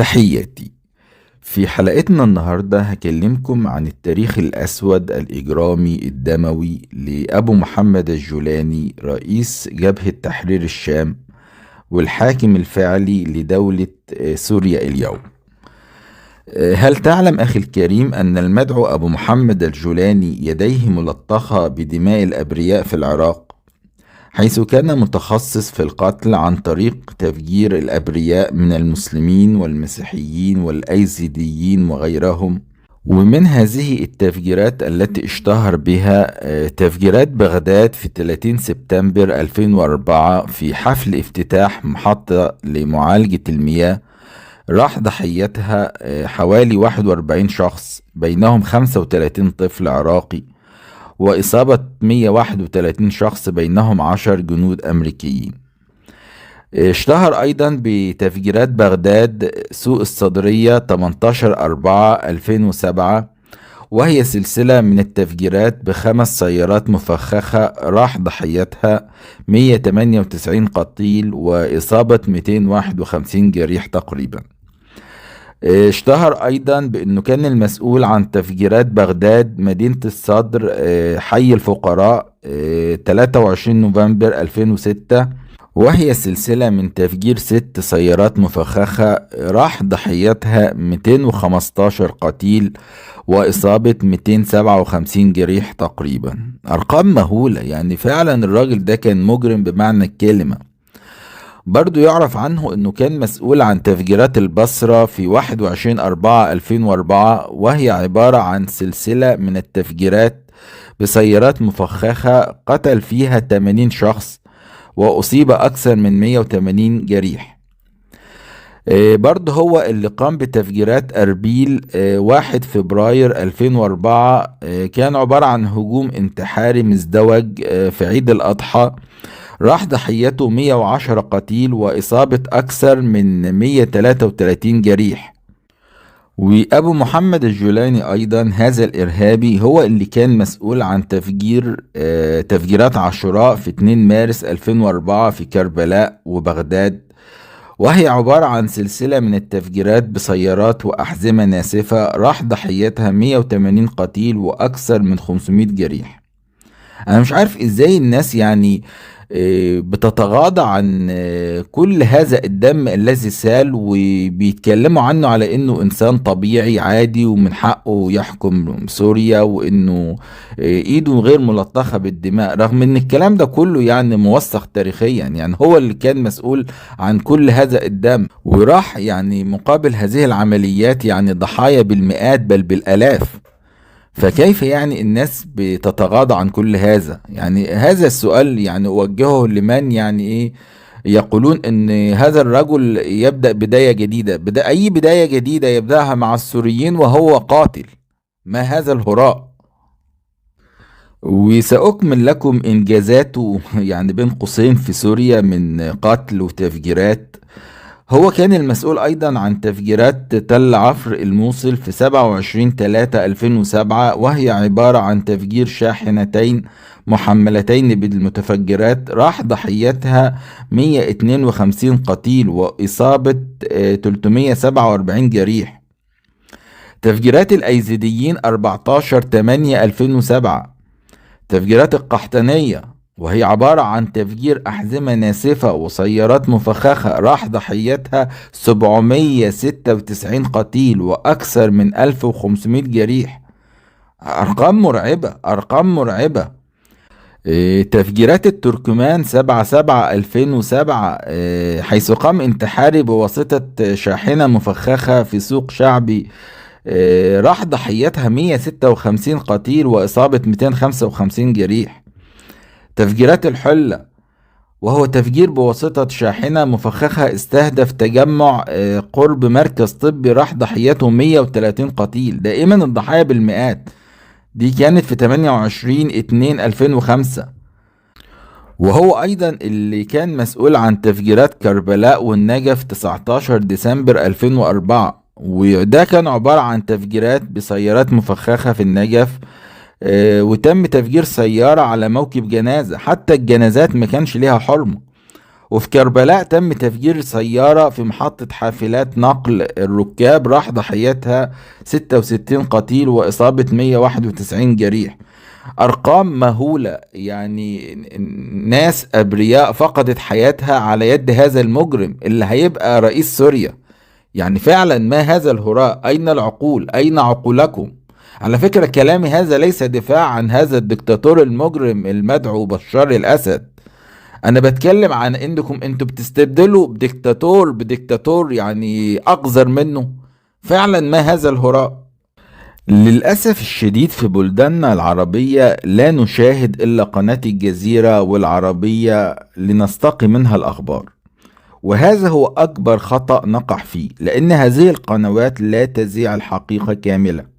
تحياتي. في حلقتنا النهاردة هكلمكم عن التاريخ الأسود الإجرامي الدموي لأبو محمد الجولاني، رئيس جبهة تحرير الشام والحاكم الفعلي لدولة سوريا اليوم. هل تعلم أخي الكريم أن المدعو أبو محمد الجولاني يديه ملطخة بدماء الأبرياء في العراق، حيث كان متخصص في القتل عن طريق تفجير الأبرياء من المسلمين والمسيحيين والأيزيديين وغيرهم؟ ومن هذه التفجيرات التي اشتهر بها تفجيرات بغداد في 30 سبتمبر 2004 في حفل افتتاح محطة لمعالجة المياه، راح ضحيتها حوالي 41 شخص، بينهم 35 طفل عراقي، وإصابة 131 شخص بينهم 10 جنود أمريكيين. اشتهر أيضا بتفجيرات بغداد سوق الصدرية 18/4/2007، وهي سلسلة من التفجيرات ب5 سيارات مفخخة راح ضحيتها 198 قتيل وإصابة 251 جريح تقريبا. اشتهر ايضا بانه كان المسؤول عن تفجيرات بغداد مدينة الصدر حي الفقراء 23 نوفمبر 2006، وهي سلسلة من تفجير 6 سيارات مفخخة راح ضحيتها 215 قتيل وإصابة 257 جريح تقريبا. أرقام مهولة، يعني فعلا الراجل ده كان مجرم بمعنى الكلمة. برضو يعرف عنه انه كان مسؤول عن تفجيرات البصرة في 21/4/2004، وهي عبارة عن سلسلة من التفجيرات بسيارات مفخخة قتل فيها 80 شخص وأصيب أكثر من 180 جريح. برضه هو اللي قام بتفجيرات أربيل 1 فبراير 2004، كان عبارة عن هجوم انتحاري مزدوج في عيد الأضحى، راح ضحيته 110 قتيل وإصابة أكثر من 133 جريح. وأبو محمد الجولاني أيضا هذا الإرهابي هو اللي كان مسؤول عن تفجيرات عاشوراء في 2 مارس 2004 في كربلاء وبغداد، وهي عبارة عن سلسلة من التفجيرات بسيارات وأحزمة ناسفة راح ضحيتها 180 قتيل وأكثر من 500 جريح. أنا مش عارف إزاي الناس يعني بتتغاضى عن كل هذا الدم الذي سال، وبيتكلموا عنه على انه انسان طبيعي عادي ومن حقه يحكم سوريا، وانه ايده غير ملطخة بالدماء، رغم ان الكلام ده كله يعني موثق تاريخيا. يعني هو اللي كان مسؤول عن كل هذا الدم، وراح يعني مقابل هذه العمليات يعني ضحايا بالمئات بل بالالاف. فكيف يعني الناس بتتغاضى عن كل هذا؟ يعني هذا السؤال يعني أوجهه لمن يعني إيه يقولون إن هذا الرجل يبدأ بداية جديدة. أي بداية جديدة يبدأها مع السوريين وهو قاتل؟ ما هذا الهراء؟ وسأكمل لكم إنجازاته يعني بين قوسين في سوريا من قتل وتفجيرات. هو كان المسؤول أيضا عن تفجيرات تل عفر الموصل في 27/3/2007، وهي عبارة عن تفجير شاحنتين محملتين بالمتفجرات راح ضحيتها 152 قتيل وإصابة 347 جريح. تفجيرات الأيزيديين 14/8/2007. تفجيرات القحطانية، وهي عبارة عن تفجير أحزمة ناسفة وسيارات مفخخة راح ضحيتها 796 قتيل وأكثر من 1500 جريح. أرقام مرعبة، أرقام مرعبة. تفجيرات التركمان 7/7/2007، حيث قام انتحاري بواسطة شاحنة مفخخة في سوق شعبي راح ضحيتها 156 قتيل وإصابة 255 جريح. تفجيرات الحلة، وهو تفجير بواسطة شاحنة مفخخة استهدف تجمع قرب مركز طبي راح ضحيته 130 قتيل. دائما الضحايا بالمئات. دي كانت في 28/2/2005. وهو أيضا اللي كان مسؤول عن تفجيرات كربلاء والنجف 19 ديسمبر 2004، وده كان عبارة عن تفجيرات بسيارات مفخخة في النجف، وتم تفجير سيارة على موكب جنازة، حتى الجنازات ما كانش ليها حرمة. وفي كربلاء تم تفجير سيارة في محطة حافلات نقل الركاب، راح ضحيتها 66 قتيل وإصابة 191 جريح. أرقام مهولة، يعني ناس أبرياء فقدت حياتها على يد هذا المجرم اللي هيبقى رئيس سوريا. يعني فعلا ما هذا الهراء؟ أين العقول؟ أين عقولكم؟ على فكرة كلامي هذا ليس دفاع عن هذا الدكتاتور المجرم المدعو بشار الأسد، أنا بتكلم عن إنكم أنتوا بتستبدلوا بديكتاتور يعني أقذر منه. فعلا ما هذا الهراء؟ للأسف الشديد في بلداننا العربية لا نشاهد إلا قناة الجزيرة والعربية لنستقي منها الأخبار، وهذا هو أكبر خطأ نقع فيه، لأن هذه القنوات لا تذيع الحقيقة كاملة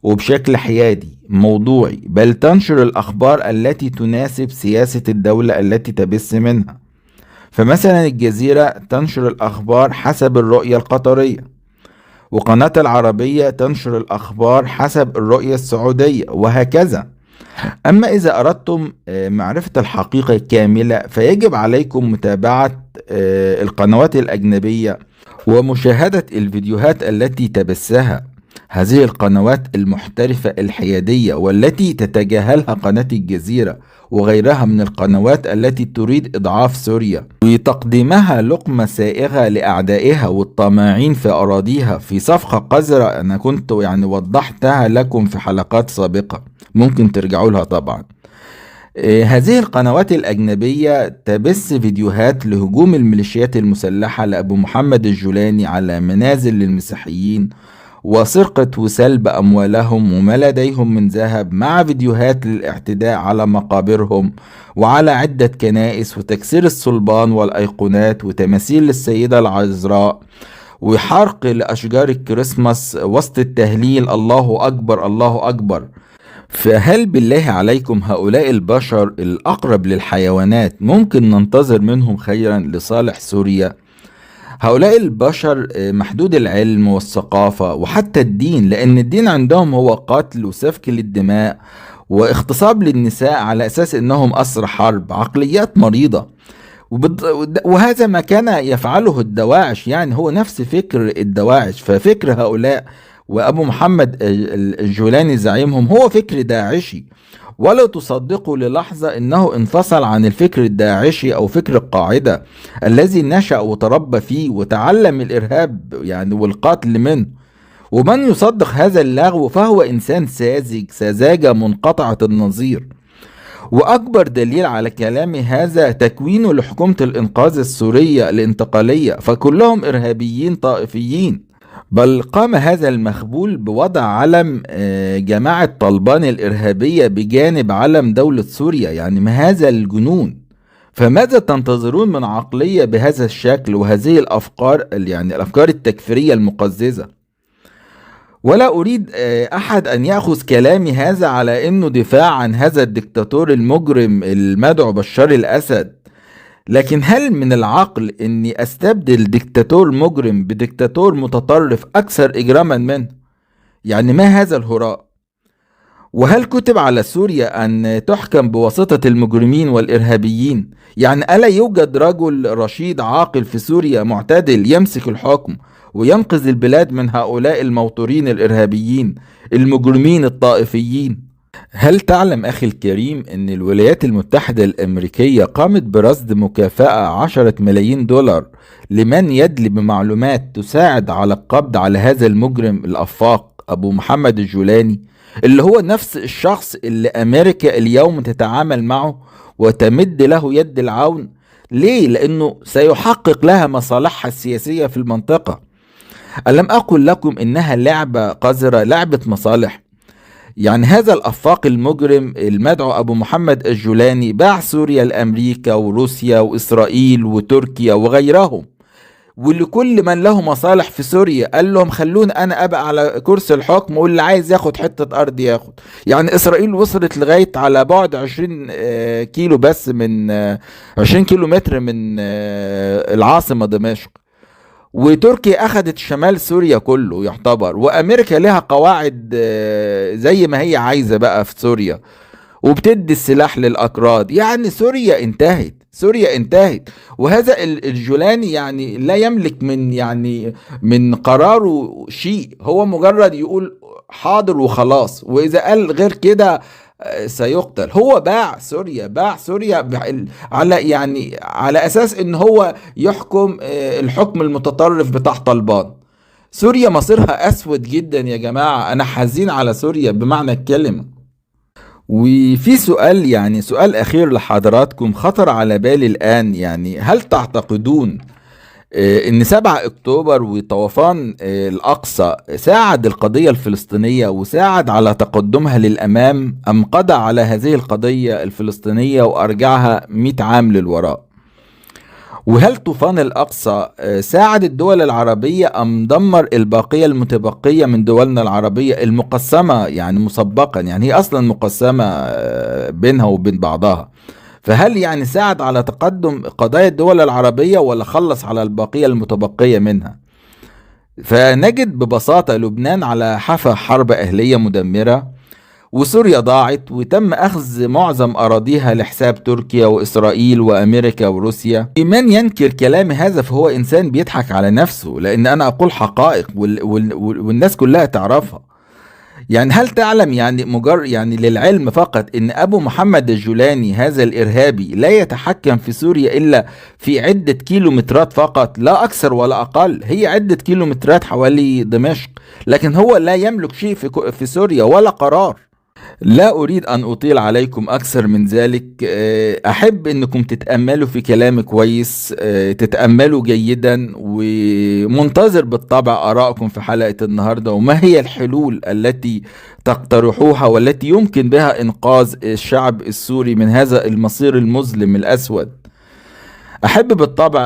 وبشكل حيادي موضوعي، بل تنشر الأخبار التي تناسب سياسة الدولة التي تبث منها. فمثلا الجزيرة تنشر الأخبار حسب الرؤية القطرية، وقناة العربية تنشر الأخبار حسب الرؤية السعودية، وهكذا. أما إذا أردتم معرفة الحقيقة كاملة فيجب عليكم متابعة القنوات الأجنبية ومشاهدة الفيديوهات التي تبثها هذه القنوات المحترفة الحيادية، والتي تتجاهلها قناة الجزيرة وغيرها من القنوات التي تريد إضعاف سوريا وتقديمها لقمة سائغة لأعدائها والطامعين في أراضيها في صفقة قذرة. أنا كنت يعني وضحتها لكم في حلقات سابقة، ممكن ترجعوا لها طبعا. هذه القنوات الأجنبية تبث فيديوهات لهجوم الميليشيات المسلحة لأبو محمد الجولاني على منازل للمسيحيين وسرقة وسلب أموالهم وما لديهم من ذهب، مع فيديوهات للاعتداء على مقابرهم وعلى عدة كنائس وتكسير الصلبان والأيقونات وتماثيل السيدة العذراء وحرق لأشجار الكريسماس وسط التهليل الله أكبر الله أكبر. فهل بالله عليكم هؤلاء البشر الأقرب للحيوانات ممكن ننتظر منهم خيرا لصالح سوريا؟ هؤلاء البشر محدود العلم والثقافة وحتى الدين، لأن الدين عندهم هو قتل وسفك للدماء واغتصاب للنساء على أساس أنهم أسر حرب، عقليات مريضة. وهذا ما كان يفعله الدواعش، يعني هو نفس فكر الدواعش. ففكر هؤلاء وأبو محمد الجولاني زعيمهم هو فكر داعشي، ولا تصدقوا للحظة انه انفصل عن الفكر الداعشي او فكر القاعدة الذي نشأ وتربى فيه وتعلم الارهاب يعني والقتل منه. ومن يصدق هذا اللغو فهو انسان ساذج سذاجة منقطعة النظير. واكبر دليل على كلامي هذا تكوينه لحكومة الانقاذ السورية الانتقالية، فكلهم ارهابيين طائفيين. بل قام هذا المخبول بوضع علم جماعة طلبان الإرهابية بجانب علم دولة سوريا، يعني ما هذا الجنون؟ فماذا تنتظرون من عقلية بهذا الشكل وهذه الأفكار، يعني الأفكار التكفيرية المقززة؟ ولا أريد أحد أن يأخذ كلامي هذا على أنه دفاع عن هذا الدكتاتور المجرم المدعو بشار الأسد، لكن هل من العقل اني استبدل ديكتاتور مجرم بديكتاتور متطرف اكثر اجراما منه؟ يعني ما هذا الهراء؟ وهل كتب على سوريا ان تحكم بواسطة المجرمين والارهابيين؟ يعني الا يوجد رجل رشيد عاقل في سوريا معتدل يمسك الحكم وينقذ البلاد من هؤلاء الموتورين الارهابيين المجرمين الطائفيين؟ هل تعلم أخي الكريم أن الولايات المتحدة الأمريكية قامت برصد مكافأة 10 ملايين دولار لمن يدلي بمعلومات تساعد على القبض على هذا المجرم الأفاق أبو محمد الجولاني، اللي هو نفس الشخص اللي أمريكا اليوم تتعامل معه وتمد له يد العون؟ ليه؟ لأنه سيحقق لها مصالحها السياسية في المنطقة. ألم أقل لكم إنها لعبة قذرة، لعبة مصالح؟ يعني هذا الأفاق المجرم المدعو أبو محمد الجولاني باع سوريا لأمريكا وروسيا وإسرائيل وتركيا وغيرهم، ولكل من له مصالح في سوريا قال لهم خلون أنا أبقى على كرسي الحكم واللي عايز ياخد حتة أرض ياخد. يعني إسرائيل وصلت لغاية على بعد 20 كيلو بس من 20 كيلو متر من العاصمة دمشق، وتركيا اخذت شمال سوريا كله يعتبر، وامريكا لها قواعد زي ما هي عايزة بقى في سوريا وبتدي السلاح للاكراد. يعني سوريا انتهت. سوريا انتهت. وهذا الجولاني يعني لا يملك من قراره شيء، هو مجرد يقول حاضر وخلاص، واذا قال غير كده سيقتل. هو باع سوريا على اساس ان هو يحكم الحكم المتطرف بتاع طالبان. سوريا مصيرها اسود جدا يا جماعة، انا حزين على سوريا بمعنى الكلمة. وفي سؤال، سؤال اخير لحضراتكم خطر على بالي الان، هل تعتقدون ان 7 اكتوبر وطوفان الاقصى ساعد القضية الفلسطينية وساعد على تقدمها للامام، ام قضى على هذه القضية الفلسطينية وارجعها 100 عام للوراء؟ وهل طوفان الأقصى ساعد الدول العربية أم دمر الباقية المتبقية من دولنا العربية المقسمة مسبقا؟ هي أصلا مقسمة بينها وبين بعضها. فهل ساعد على تقدم قضايا الدول العربية ولا خلص على الباقية المتبقية منها؟ فنجد ببساطة لبنان على حافة حرب أهلية مدمرة، وسوريا ضاعت وتم أخذ معظم أراضيها لحساب تركيا وإسرائيل وأمريكا وروسيا. من ينكر كلام هذا فهو إنسان بيضحك على نفسه، لأن أنا أقول حقائق والناس كلها تعرفها. هل تعلم للعلم فقط إن أبو محمد الجولاني هذا الإرهابي لا يتحكم في سوريا إلا في عدة كيلومترات فقط، لا أكثر ولا أقل، هي عدة كيلومترات حوالي دمشق، لكن هو لا يملك شيء في سوريا ولا قرار. لا أريد أن أطيل عليكم أكثر من ذلك، أحب أنكم تتأملوا في كلامي كويس، تتأملوا جيدا، ومنتظر بالطبع آرائكم في حلقة النهاردة، وما هي الحلول التي تقترحوها والتي يمكن بها إنقاذ الشعب السوري من هذا المصير المظلم الأسود. أحب بالطبع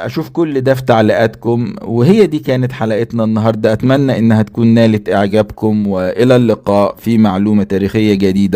أشوف كل ده في تعليقاتكم. وهي دي كانت حلقتنا النهاردة، أتمنى إنها تكون نالت إعجابكم، وإلى اللقاء في معلومة تاريخية جديدة.